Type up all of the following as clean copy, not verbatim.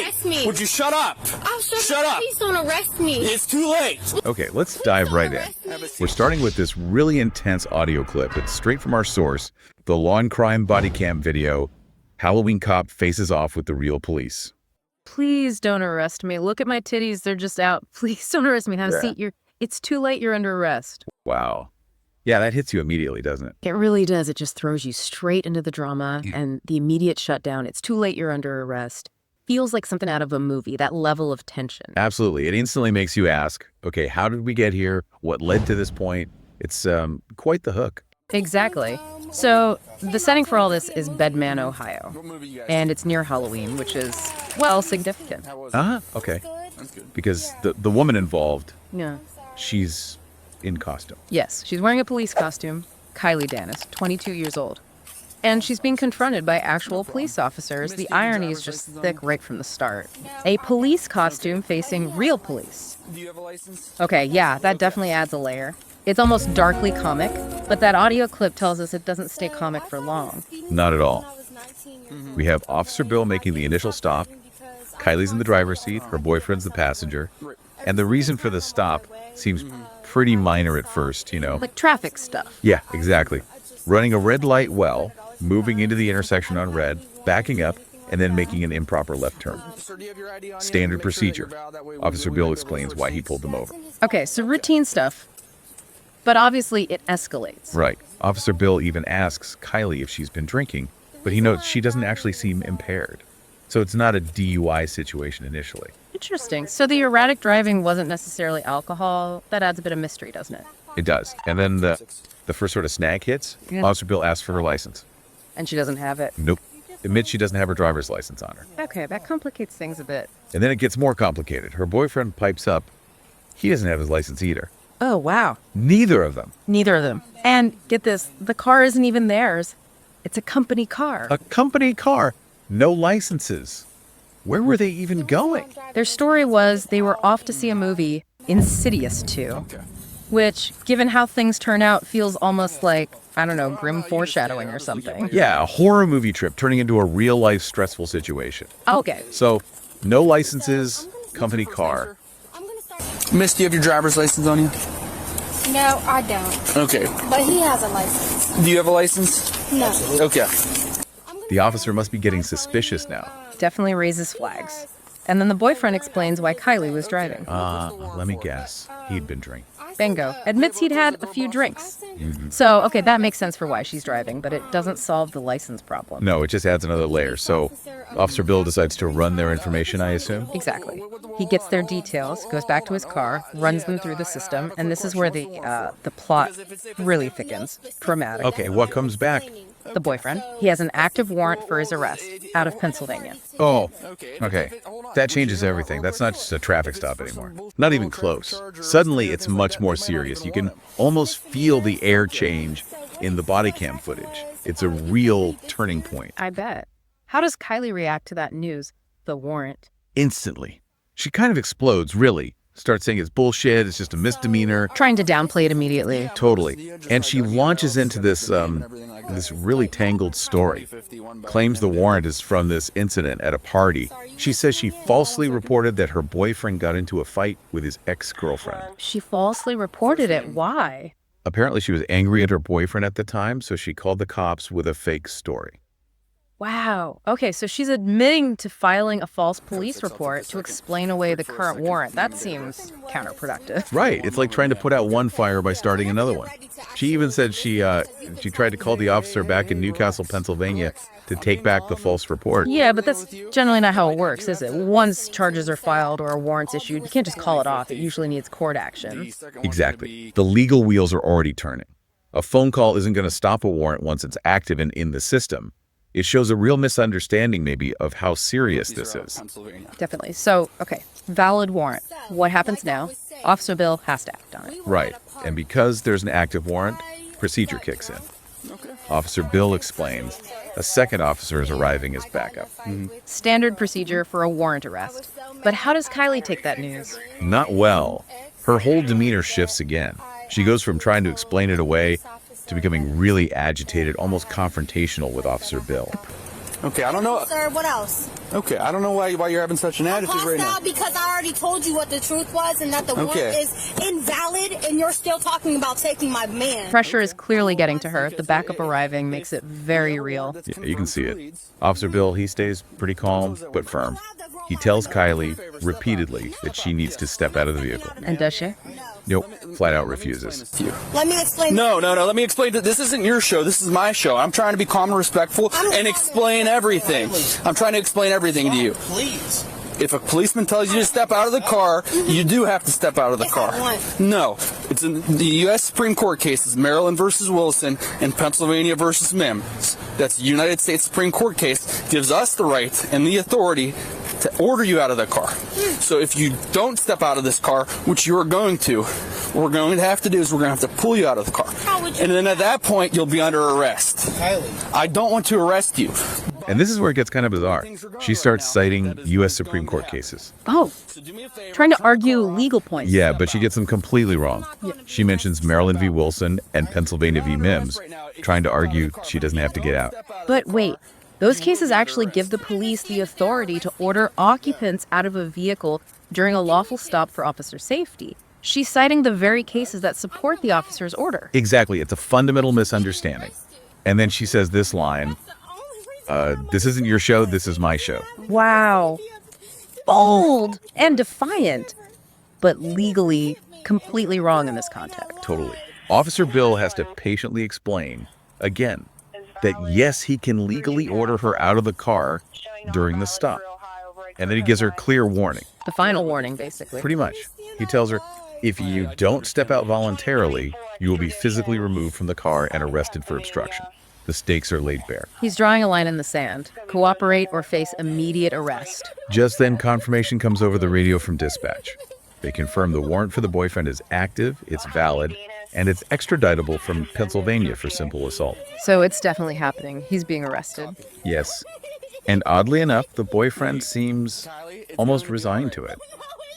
arrest me. Would you shut up? I'll Shut up. Please don't arrest me. It's too late. Okay, let's dive right in. We're starting with this really intense audio clip. It's straight from our source, the Law and Crime Bodycam video. Halloween cop faces off with the real police. Please don't arrest me. Look at my titties. They're just out. Please don't arrest me. Have a seat. It's too late. You're under arrest. Wow. Yeah, that hits you immediately, doesn't it? It really does. It just throws you straight into the drama and the immediate shutdown. It's too late. You're under arrest. Feels like something out of a movie, that level of tension. Absolutely. It instantly makes you ask, okay, how did we get here? What led to this point? It's quite the hook. Exactly. So the setting for all this is Boardman, Ohio. And it's near Halloween, which is, well, significant. Okay. Because the woman involved, Yeah. she's in costume. Yes, she's wearing a police costume, Kaylee Dunas, 22 years old. And she's being confronted by actual police officers. The irony is just thick right from the start. A police costume facing real police. Do you have a license? Okay, yeah, that definitely adds a layer. It's almost darkly comic, but that audio clip tells us it doesn't stay comic for long. Not at all. We have Officer Bill making the initial stop. Kylie's in the driver's seat. Her boyfriend's the passenger. And the reason for the stop seems pretty minor at first, you know. Like traffic stuff. Yeah, exactly. Running a red light well, moving into the intersection on red, backing up, and then making an improper left turn. Standard procedure. Officer Bill explains why he pulled them over. Okay, so routine stuff. But obviously it escalates. Right. Officer Bill even asks Kaylee if she's been drinking, but he notes she doesn't actually seem impaired. So it's not a DUI situation initially. Interesting. So the erratic driving wasn't necessarily alcohol. That adds a bit of mystery, doesn't it? It does. And then the first sort of snag hits, Officer Bill asks for her license. And she doesn't have it. Nope. Admits she doesn't have her driver's license on her. Okay, that complicates things a bit. And then it gets more complicated. Her boyfriend pipes up. He doesn't have his license either. Oh, wow. Neither of them. Neither of them. And get this, the car isn't even theirs. It's a company car. A company car. No licenses. Where were they even going? Their story was they were off to see a movie, Insidious 2, which, given how things turn out, feels almost like, I don't know, grim foreshadowing or something. Yeah, a horror movie trip turning into a real-life stressful situation. Okay. So, no licenses, company car. Miss, do you have your driver's license on you? No, I don't. Okay. But he has a license. Do you have a license? No. Okay. The officer must be getting suspicious now. Definitely raises flags. And then the boyfriend explains why Kaylee was driving. Let me guess. He'd been drinking. Bingo. Admits he'd had a few drinks. So, okay, that makes sense for why she's driving, but it doesn't solve the license problem. No, it just adds another layer. So, Officer Bill decides to run their information, I assume? Exactly. He gets their details, goes back to his car, runs them through the system, and this is where the plot really thickens dramatically. Okay, what comes back? The boyfriend. He has an active warrant for his arrest out of Pennsylvania. Oh, okay. That changes everything. That's not just a traffic stop anymore. Not even close. Suddenly, it's much more serious. You can almost feel the air change in the body cam footage. It's a real turning point. I bet. How does Kaylee react to that news? The warrant. Instantly. She kind of explodes, really. Starts saying it's bullshit, it's just a misdemeanor. Trying to downplay it immediately. Totally. And she launches into this really tangled story. Claims the warrant is from this incident at a party. She says she falsely reported that her boyfriend got into a fight with his ex-girlfriend. She falsely reported it. Why? Apparently she was angry at her boyfriend at the time, so she called the cops with a fake story. Wow. Okay, so she's admitting to filing a false police report to explain away the current warrant. That seems counterproductive. Right. It's like trying to put out one fire by starting another one. She even said she tried to call the officer back in Newcastle, Pennsylvania to take back the false report. Yeah, but that's generally not how it works, is it? Once charges are filed or a warrant's issued, you can't just call it off. It usually needs court action. Exactly. The legal wheels are already turning. A phone call isn't going to stop a warrant once it's active and in the system. It shows a real misunderstanding, maybe, of how serious this is. Definitely. So, okay, valid warrant. What happens now? Officer Bill has to act on it. Right. And because there's an active warrant, procedure kicks in. Officer Bill explains a second officer is arriving as backup. Standard procedure for a warrant arrest. But how does Kaylee take that news? Not well. Her whole demeanor shifts again. She goes from trying to explain it away to becoming really agitated, almost confrontational with Officer Bill. Okay, I don't know. Sir, what else? Okay, I don't know why you're having such an attitude right now. Because I already told you what the truth was and that the warrant is invalid, and you're still talking about taking my man. Pressure is clearly getting to her. The backup arriving makes it very real. Yeah, you can see it. Officer Bill, he stays pretty calm but firm. He tells Kylie repeatedly that she needs to step out of the vehicle. And does she? Nope, flat out refuses. Let me explain. No. Let me explain that this isn't your show. This is my show. I'm trying to be calm and respectful and explain everything. I'm trying to explain everything to you. Please. If a policeman tells you to step out of the car, you do have to step out of the car. No. It's in the U.S. Supreme Court cases, Maryland versus Wilson and Pennsylvania versus Mims. That's the United States Supreme Court case. Gives us the right and the authority to order you out of the car. So if you don't step out of this car, which you are going to, what we're going to have to do is we're going to have to pull you out of the car. And then at that point, you'll be under arrest. Kylie. I don't want to arrest you. And this is where it gets kind of bizarre. She starts citing U.S. Supreme Court cases. Oh, trying to argue legal points. Yeah, but she gets them completely wrong. She mentions Maryland v. Wilson and Pennsylvania v. Mims, trying to argue she doesn't have to get out. But wait, those cases actually give the police the authority to order occupants out of a vehicle during a lawful stop for officer safety. She's citing the very cases that support the officer's order. Exactly. It's a fundamental misunderstanding. And then she says this line, this isn't your show, this is my show. Wow. Bold and defiant, but legally completely wrong in this context. Totally. Officer Bill has to patiently explain, again, that yes, he can legally order her out of the car during the stop. And then he gives her clear warning. The final warning, basically. Pretty much. He tells her, if you don't step out voluntarily, you will be physically removed from the car and arrested for obstruction. The stakes are laid bare. He's drawing a line in the sand. Cooperate or face immediate arrest. Just then, confirmation comes over the radio from dispatch. They confirm the warrant for the boyfriend is active, it's valid, and it's extraditable from Pennsylvania for simple assault. So it's definitely happening. He's being arrested. Yes. And oddly enough, the boyfriend seems almost resigned to it.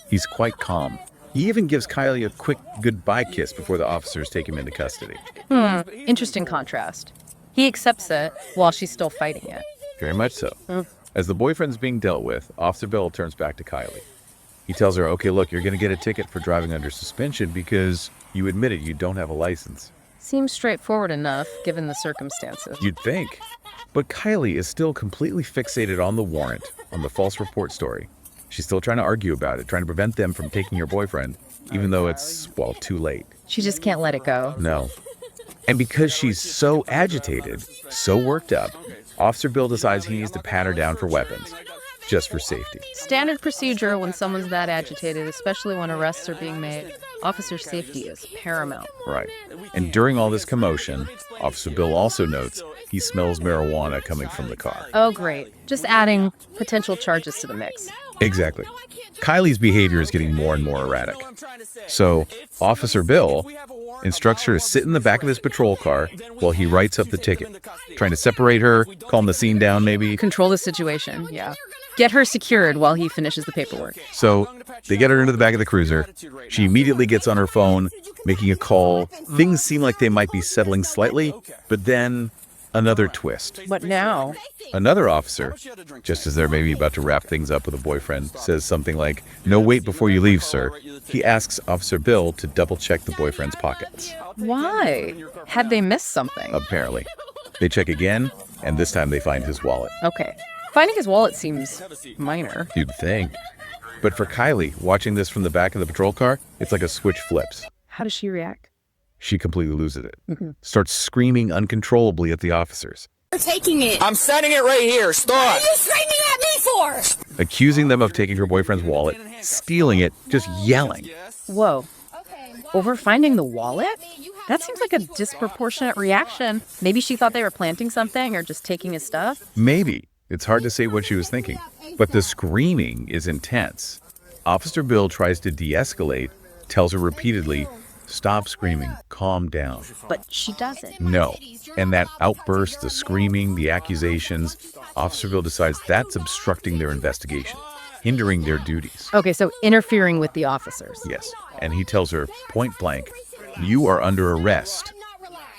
He's quite calm. He even gives Kylie a quick goodbye kiss before the officers take him into custody. Interesting contrast. He accepts it while she's still fighting it. Very much so. As the boyfriend's being dealt with, Officer Bill turns back to Kylie. He tells her, okay, look, you're going to get a ticket for driving under suspension because you admitted you don't have a license. Seems straightforward enough, given the circumstances. You'd think. But Kylie is still completely fixated on the warrant, on the false report story. She's still trying to argue about it, trying to prevent them from taking your boyfriend, even though it's, well, too late. She just can't let it go. No. And because she's so agitated, so worked up, Officer Bill decides he needs to pat her down for weapons, just for safety. Standard procedure when someone's that agitated, especially when arrests are being made. Officer safety is paramount. Right. And during all this commotion, Officer Bill also notes he smells marijuana coming from the car. Oh, great. Just adding potential charges to the mix. Exactly. Kylie's behavior is getting more and more erratic. So, Officer Bill instructs her to sit in the back of his patrol car while he writes up the ticket, trying to separate her, calm the scene down maybe. Control the situation, yeah. Get her secured while he finishes the paperwork. So, they get her into the back of the cruiser. She immediately gets on her phone, making a call. Things seem like they might be settling slightly, but then another twist. What now? Another officer, just as they're maybe about to wrap things up with a boyfriend, says something like, "No, wait before you leave, sir." He asks Officer Bill to double-check the boyfriend's pockets. Why? Had they missed something? Apparently. They check again, and this time they find his wallet. Okay. Finding his wallet seems minor. You'd think. But for Kylie, watching this from the back of the patrol car, it's like a switch flips. How does she react? She completely loses it. Starts screaming uncontrollably at the officers. You're taking it. I'm setting it right here. Stop. What are you screaming at me for? Accusing them of taking her boyfriend's wallet, stealing it, just yelling. Whoa. Over finding the wallet? That seems like a disproportionate reaction. Maybe she thought they were planting something or just taking his stuff? Maybe. It's hard to say what she was thinking. But the screaming is intense. Officer Bill tries to de-escalate, tells her repeatedly, "Stop screaming, calm down." But she doesn't. No. And that outburst, the screaming, the accusations, Officer Bill decides that's obstructing their investigation, hindering their duties. Okay, so interfering with the officers. Yes. And he tells her point blank, "You are under arrest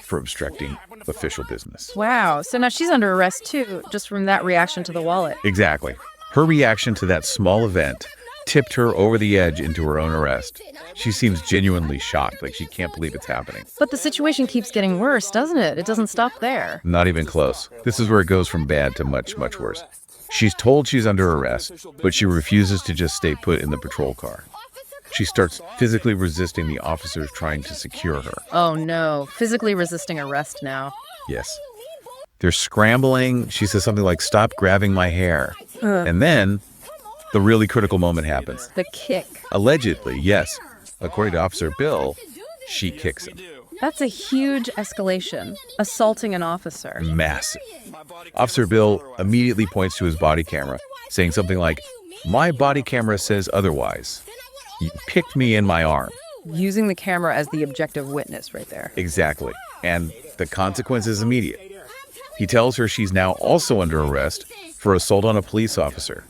for obstructing official business. Wow. So now she's under arrest too, just from that reaction to the wallet. Exactly. Her reaction to that small event tipped her over the edge into her own arrest. She seems genuinely shocked, like she can't believe it's happening. But the situation keeps getting worse, doesn't it? It doesn't stop there. Not even close. This is where it goes from bad to much, much worse. She's told she's under arrest, but she refuses to just stay put in the patrol car. She starts physically resisting the officers trying to secure her. Oh no, physically resisting arrest now. Yes. They're scrambling. She says something like, "Stop grabbing my hair." And then the really critical moment happens. The kick. Allegedly, yes. According to Officer Bill, she kicks him. That's a huge escalation. Assaulting an officer. Massive. Officer Bill immediately points to his body camera, saying something like, "My body camera says otherwise. You kicked me in my arm." Using the camera as the objective witness right there. Exactly. And the consequence is immediate. He tells her she's now also under arrest for assault on a police officer,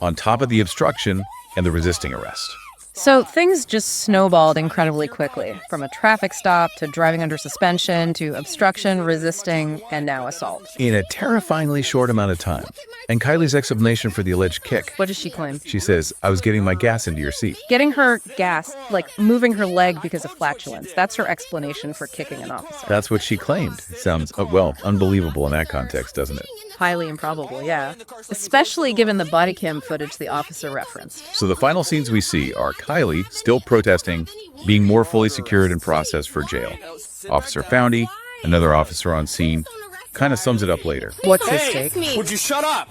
on top of the obstruction and the resisting arrest. So things just snowballed incredibly quickly, from a traffic stop to driving under suspension to obstruction, resisting, and now assault. In a terrifyingly short amount of time. And Kylie's explanation for the alleged kick. What does she claim? She says, "I was getting my gas into your seat." Getting her gas, like moving her leg because of flatulence. That's her explanation for kicking an officer. That's what she claimed. It sounds, unbelievable in that context, doesn't it? Highly improbable, yeah. Especially given the body cam footage the officer referenced. So the final scenes we see are Kaylee still protesting, being more fully secured and processed for jail. Officer Foundy, another officer on scene, kind of sums it up later. What's his take? Would you shut up?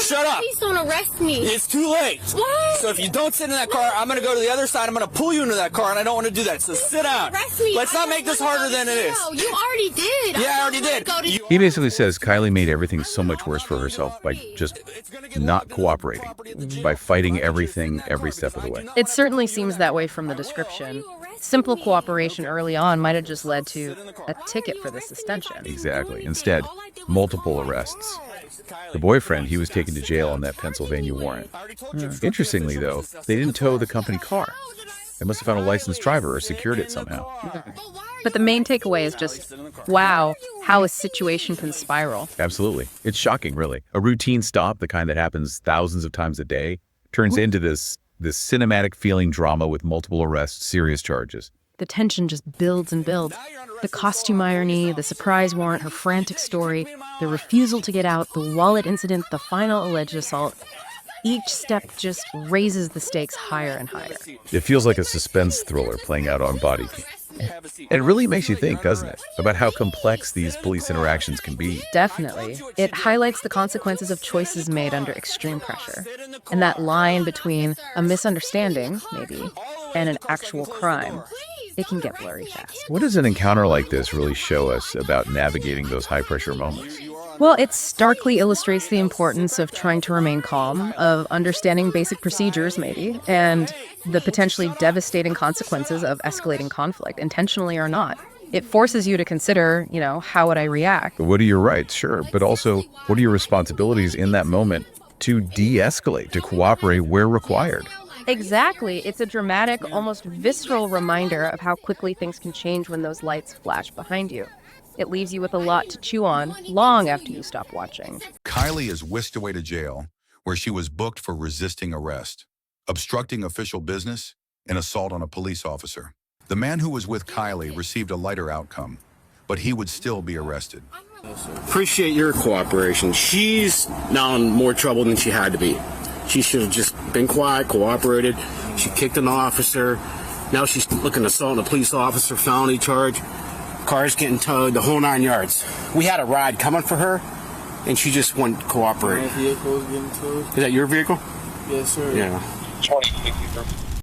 Shut up. Please don't arrest me. It's too late. What? So if you don't sit in that car, I'm going to go to the other side. I'm going to pull you into that car, and I don't want to do that. So sit down. Arrest me. Let's not make this harder than it is. No, you already did. Yeah, I already did. He basically says Kaylee made everything so much worse for herself by just not cooperating, by fighting everything every step of the way. It certainly seems that way from the description. Simple cooperation early on might have just led to a ticket for the suspension. Exactly. Instead, multiple arrests. The boyfriend, he was taken to jail on that Pennsylvania warrant. Interestingly, though, they didn't tow the company car. They must have found a licensed driver or secured it somehow. But the main takeaway is just, wow, how a situation can spiral. Absolutely. It's shocking, really. A routine stop, the kind that happens thousands of times a day, turns into this cinematic feeling drama with multiple arrests, serious charges. The tension just builds and builds. The costume irony, the surprise warrant, her frantic story, the refusal to get out, the wallet incident, the final alleged assault. Each step just raises the stakes higher and higher. It feels like a suspense thriller playing out on Bodycam. It really makes you think, doesn't it, about how complex these police interactions can be. Definitely. It highlights the consequences of choices made under extreme pressure. And that line between a misunderstanding, maybe, and an actual crime, it can get blurry fast. What does an encounter like this really show us about navigating those high-pressure moments? Well, it starkly illustrates the importance of trying to remain calm, of understanding basic procedures, maybe, and the potentially devastating consequences of escalating conflict, intentionally or not. It forces you to consider, how would I react? What are your rights? Sure. But also, what are your responsibilities in that moment to de-escalate, to cooperate where required? Exactly. It's a dramatic, almost visceral reminder of how quickly things can change when those lights flash behind you. It leaves you with a lot to chew on long after you stop watching. Kaylee is whisked away to jail, where she was booked for resisting arrest, obstructing official business, and assault on a police officer. The man who was with Kaylee received a lighter outcome, but he would still be arrested. Appreciate your cooperation. She's now in more trouble than she had to be. She should have just been quiet, cooperated. She kicked an officer. Now she's looking to assault a police officer, felony charge. Car's getting towed, the whole 9 yards. We had a ride coming for her, and she just wouldn't cooperate. My vehicle is getting towed. Is that your vehicle? Yes, sir. Yeah.